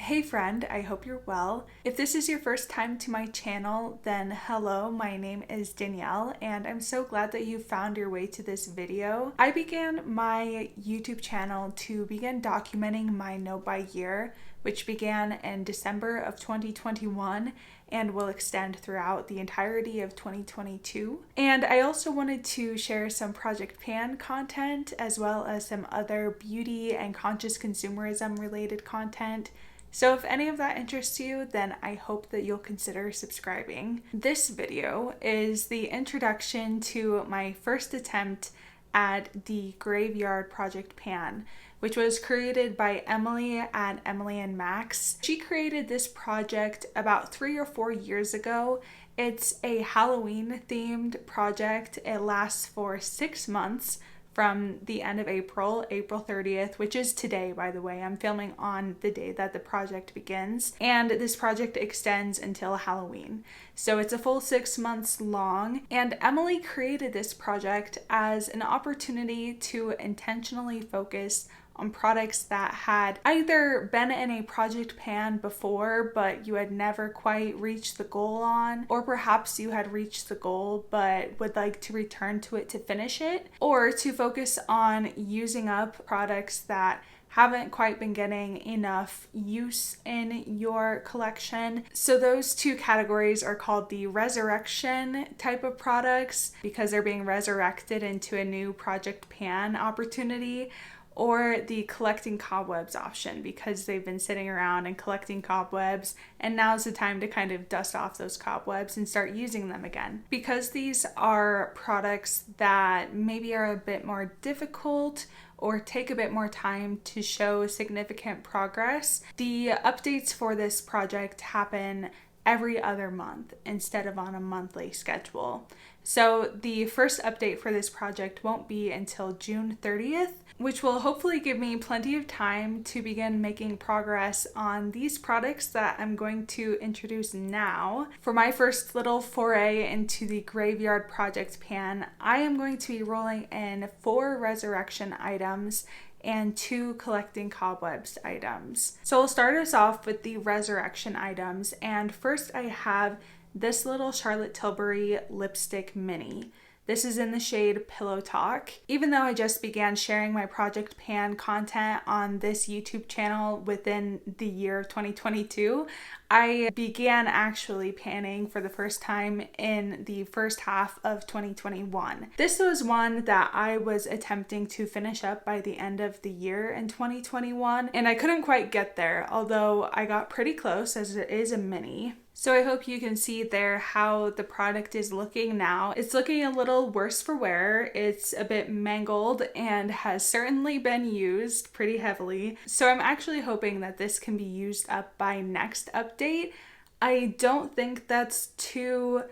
Hey friend, I hope you're well. If this is your first time to my channel, then hello, my name is Danielle and I'm so glad that you found your way to this video. I began my YouTube channel to begin documenting my note by year, which began in December of 2021 and will extend throughout the entirety of 2022. And I also wanted to share some Project Pan content as well as some other beauty and conscious consumerism related content. So if any of that interests you, then I hope that you'll consider subscribing. This video is the introduction to my first attempt at the Graveyard Projectpan, which was created by Emily at Emily and Max. She created this project about 3 or 4 years ago. It's a Halloween themed project. It lasts for 6 months from the end of April 30th, which is today, by the way. I'm filming on the day that the project begins, and this project extends until Halloween. So it's a full 6 months long, and Emily created this project as an opportunity to intentionally focus on products that had either been in a project pan before, but you had never quite reached the goal on, or perhaps you had reached the goal but would like to return to it to finish it, or to focus on using up products that haven't quite been getting enough use in your collection. So those two categories are called the resurrection type of products because they're being resurrected into a new project pan opportunity, or the collecting cobwebs option because they've been sitting around and collecting cobwebs, and now's the time to kind of dust off those cobwebs and start using them again. Because these are products that maybe are a bit more difficult or take a bit more time to show significant progress, the updates for this project happen every other month instead of on a monthly schedule. So the first update for this project won't be until June 30th, which will hopefully give me plenty of time to begin making progress on these products that I'm going to introduce now. For my first little foray into the Graveyard Projectpan, I am going to be rolling in 4 resurrection items and 2 collecting cobwebs items. So I'll start us off with the resurrection items, and first I have this little Charlotte Tilbury lipstick mini. This is in the shade Pillow Talk. Even though I just began sharing my Project Pan content on this YouTube channel within the year of 2022, I began actually panning for the first time in the first half of 2021. This was one that I was attempting to finish up by the end of the year in 2021, and I couldn't quite get there, although I got pretty close as it is a mini. So I hope you can see there how the product is looking now. It's looking a little worse for wear. It's a bit mangled and has certainly been used pretty heavily. So I'm actually hoping that this can be used up by next update. I don't think that's too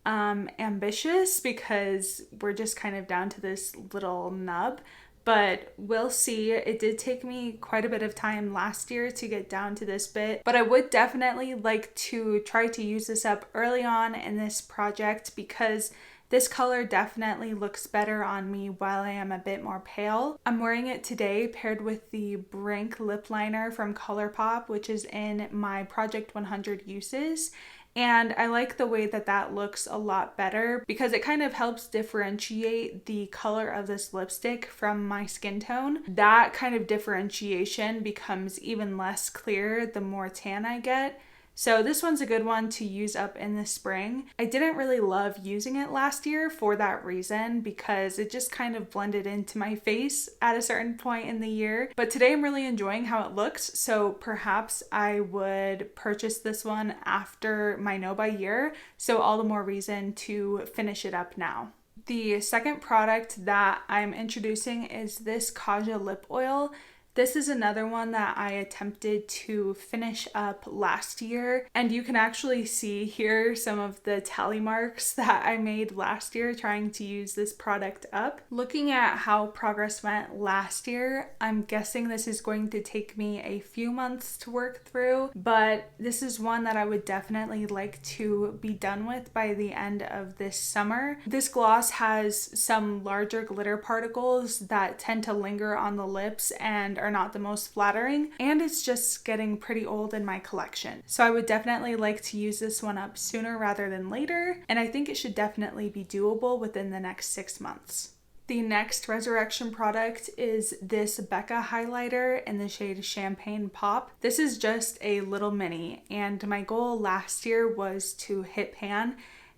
ambitious because we're just kind of down to this little nub. But we'll see. It did take me quite a bit of time last year to get down to this bit, but I would definitely like to try to use this up early on in this project because this color definitely looks better on me while I am a bit more pale. I'm wearing it today paired with the Brink lip liner from ColourPop, which is in my Project 100 uses. And I like the way that that looks a lot better because it kind of helps differentiate the color of this lipstick from my skin tone. That kind of differentiation becomes even less clear the more tan I get. So this one's a good one to use up in the spring. I didn't really love using it last year for that reason because it just kind of blended into my face at a certain point in the year. But today I'm really enjoying how it looks, so perhaps I would purchase this one after my know by year, so all the more reason to finish it up now. The second product that I'm introducing is this Kaja lip oil. This is another one that I attempted to finish up last year, and you can actually see here some of the tally marks that I made last year trying to use this product up. Looking at how progress went last year, I'm guessing this is going to take me a few months to work through, but this is one that I would definitely like to be done with by the end of this summer. This gloss has some larger glitter particles that tend to linger on the lips and are not the most flattering, and it's just getting pretty old in my collection. So I would definitely like to use this one up sooner rather than later, and I think it should definitely be doable within the next 6 months. The next Resurrection product is this Becca highlighter in the shade Champagne Pop. This is just a little mini, and my goal last year was to hit pan,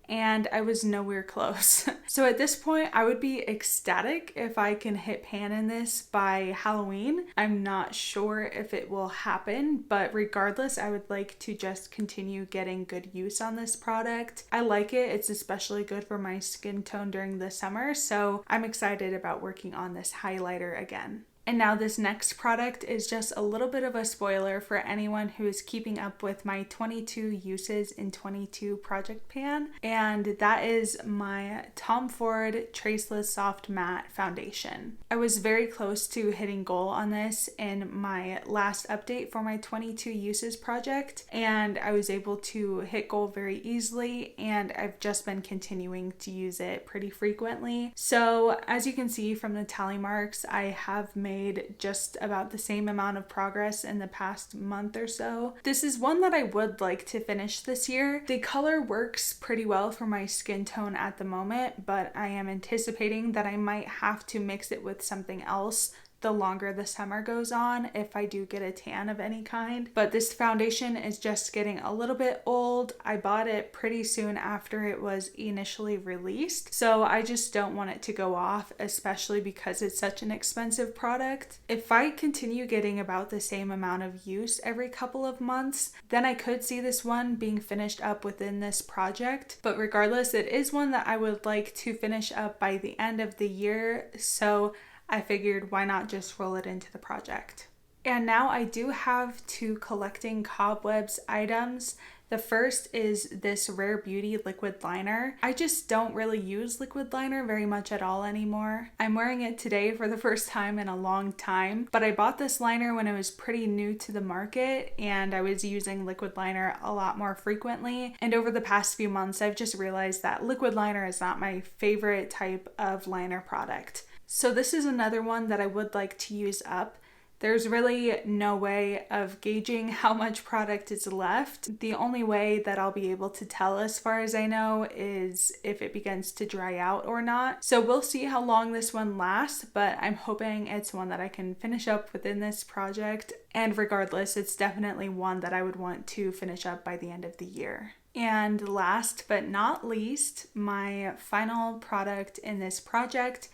and I was nowhere close. So at this point, I would be ecstatic if I can hit pan in this by Halloween. I'm not sure if it will happen, but regardless, I would like to just continue getting good use on this product. I like it. It's especially good for my skin tone during the summer, so I'm excited about working on this highlighter again. And now this next product is just a little bit of a spoiler for anyone who is keeping up with my 22 uses in 22 project pan, and that is my Tom Ford Traceless Soft Matte Foundation. I was very close to hitting goal on this in my last update for my 22 uses project, and I was able to hit goal very easily, and I've just been continuing to use it pretty frequently. So as you can see from the tally marks, I have made just about the same amount of progress in the past month or so. This is one that I would like to finish this year. The color works pretty well for my skin tone at the moment, but I am anticipating that I might have to mix it with something else the longer the summer goes on if I do get a tan of any kind. But this foundation is just getting a little bit old. I bought it pretty soon after it was initially released, so I just don't want it to go off, especially because it's such an expensive product. If I continue getting about the same amount of use every couple of months, then I could see this one being finished up within this project. But regardless, it is one that I would like to finish up by the end of the year, so I figured why not just roll it into the project. And now I do have 2 collecting cobwebs items. The first is this Rare Beauty liquid liner. I just don't really use liquid liner very much at all anymore. I'm wearing it today for the first time in a long time, but I bought this liner when it was pretty new to the market, and I was using liquid liner a lot more frequently. And over the past few months, I've just realized that liquid liner is not my favorite type of liner product. So this is another one that I would like to use up. There's really no way of gauging how much product is left. The only way that I'll be able to tell, as far as I know, is if it begins to dry out or not. So we'll see how long this one lasts, but I'm hoping it's one that I can finish up within this project. And regardless, it's definitely one that I would want to finish up by the end of the year. And last but not least, my final product in this project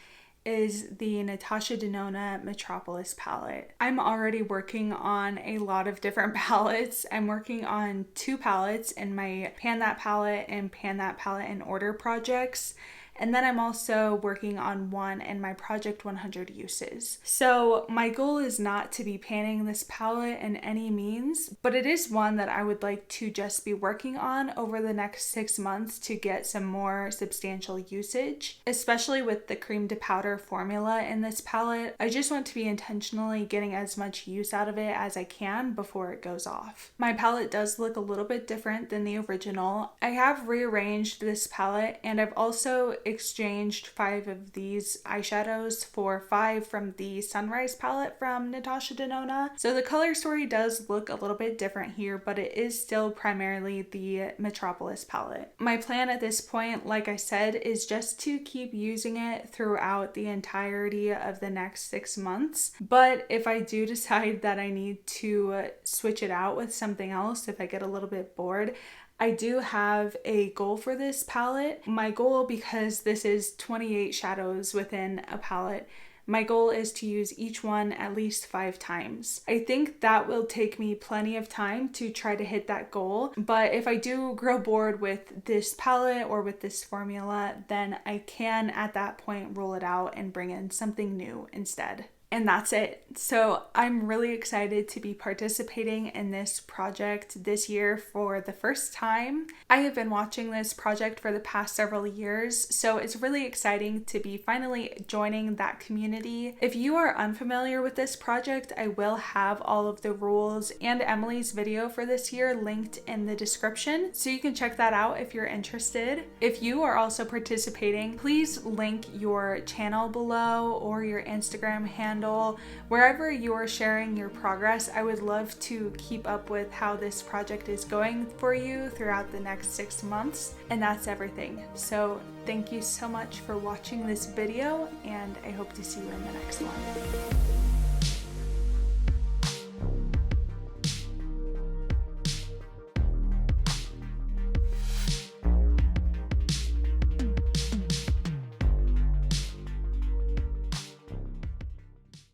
is the Natasha Denona Metropolis palette. I'm already working on a lot of different palettes. I'm working on 2 palettes in my Pan That Palette and Pan That Palette in Order projects. And then I'm also working on one in my Project 100 uses. So my goal is not to be panning this palette in any means, but it is one that I would like to just be working on over the next 6 months to get some more substantial usage, especially with the cream to powder formula in this palette. I just want to be intentionally getting as much use out of it as I can before it goes off. My palette does look a little bit different than the original. I have rearranged this palette, and I've also exchanged 5 of these eyeshadows for 5 from the Sunrise palette from Natasha Denona. So the color story does look a little bit different here, but it is still primarily the Metropolis palette. My plan at this point, like I said, is just to keep using it throughout the entirety of the next 6 months. But if I do decide that I need to switch it out with something else, if I get a little bit bored, I do have a goal for this palette. My goal, because this is 28 shadows within a palette, my goal is to use each one at least 5 times. I think that will take me plenty of time to try to hit that goal, but if I do grow bored with this palette or with this formula, then I can at that point roll it out and bring in something new instead. And that's it. So I'm really excited to be participating in this project this year for the first time. I have been watching this project for the past several years, so it's really exciting to be finally joining that community. If you are unfamiliar with this project, I will have all of the rules and Emily's video for this year linked in the description, so you can check that out if you're interested. If you are also participating, please link your channel below or your Instagram handle handle, wherever you're sharing your progress. I would love to keep up with how this project is going for you throughout the next 6 months. And that's everything. So thank you so much for watching this video, and I hope to see you in the next one.